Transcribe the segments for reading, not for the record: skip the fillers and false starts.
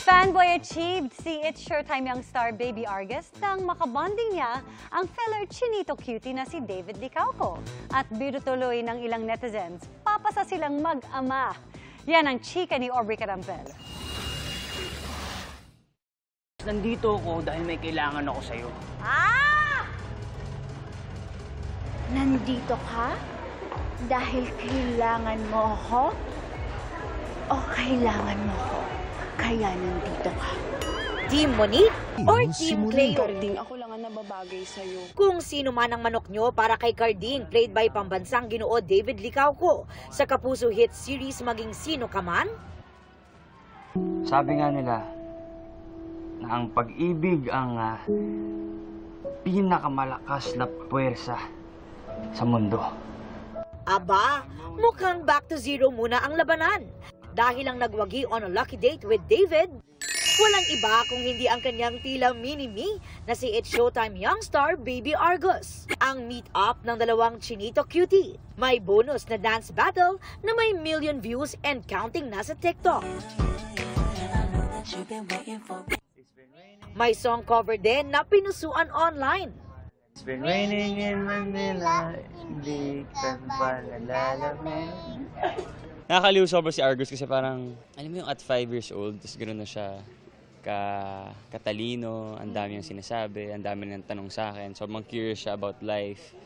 Fanboy achieved si It's Showtime young star Baby Argus nang makabonding niya ang fellow chinito cutie na si David Licauco. At biro tuloy ng ilang netizens, papasa silang mag-ama. Yan ang chika ni Aubrey Carampel. Nandito ako dahil may kailangan ako sa'yo. Ah! Nandito ka? Dahil kailangan mo ako? O kailangan mo ako? Kaya nandito ka. Team Monique or Team Cleo? Carding, ako lang ang nababagay sa'yo. Kung sino man ang manok nyo para kay Carding, played by pambansang Ginoo David Licauco, sa Kapuso hit series Maging Sino Ka Man? Sabi nga nila na ang pag-ibig ang pinakamalakas na puwersa sa mundo. Aba, mukhang back to zero muna ang labanan. Dahil ang nagwagi on a lucky date with David, walang iba kung hindi ang kanyang tila mini-me na si It's Showtime young star Baby Argus. Ang meet-up ng dalawang chinito cutie. May bonus na dance battle na may million views and counting na sa TikTok. May song cover din na pinusuan online. It's been raining in Manila, hindi ka ba nalalaman? Nakakaliw sobra si Argus kasi parang, alam mo yung at 5 years old, tapos gano'n na siya katalino, ang dami niyang sinasabi, ang dami niyang tanong sa akin. Sobrang curious siya about life.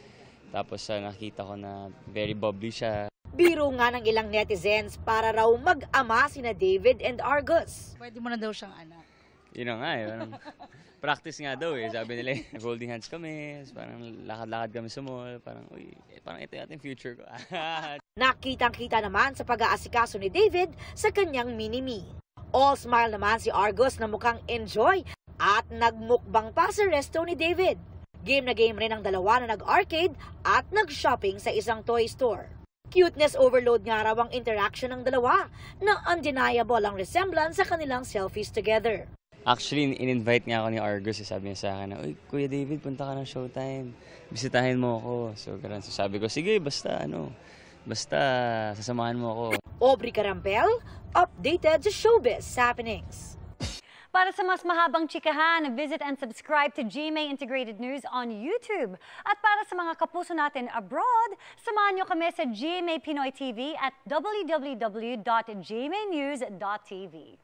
Tapos nakita ko na very bubbly siya. Biro nga ng ilang netizens para raw mag-ama sina David and Argus. Pwede mo na daw siyang anak. Yun na nga eh. Practice nga daw eh. Sabi nila, holding hands kami, parang lakad-lakad kami sa mall, parang, uy, parang ito yung future ko. Nakitang-kita naman sa pag-aasikaso ni David sa kanyang mini-me. All smile naman si Argus na mukhang enjoy at nagmukbang pa sa resto ni David. Game na game rin ang dalawa na nag-arcade at nag-shopping sa isang toy store. Cuteness overload nga raw ang interaction ng dalawa na undeniable ang resemblance sa kanilang selfies together. Actually, in-invite nga ako ni Argus. Sabi niya sa akin na, uy, Kuya David, punta ka ng Showtime. Bisitahin mo ako. So sabi ko, sige, basta sasamahan mo ako. Aubrey Carampel, updated sa showbiz happenings. Para sa mas mahabang chikahan, visit and subscribe to GMA Integrated News on YouTube. At para sa mga kapuso natin abroad, samahan nyo kami sa GMA Pinoy TV at www.gmanews.tv.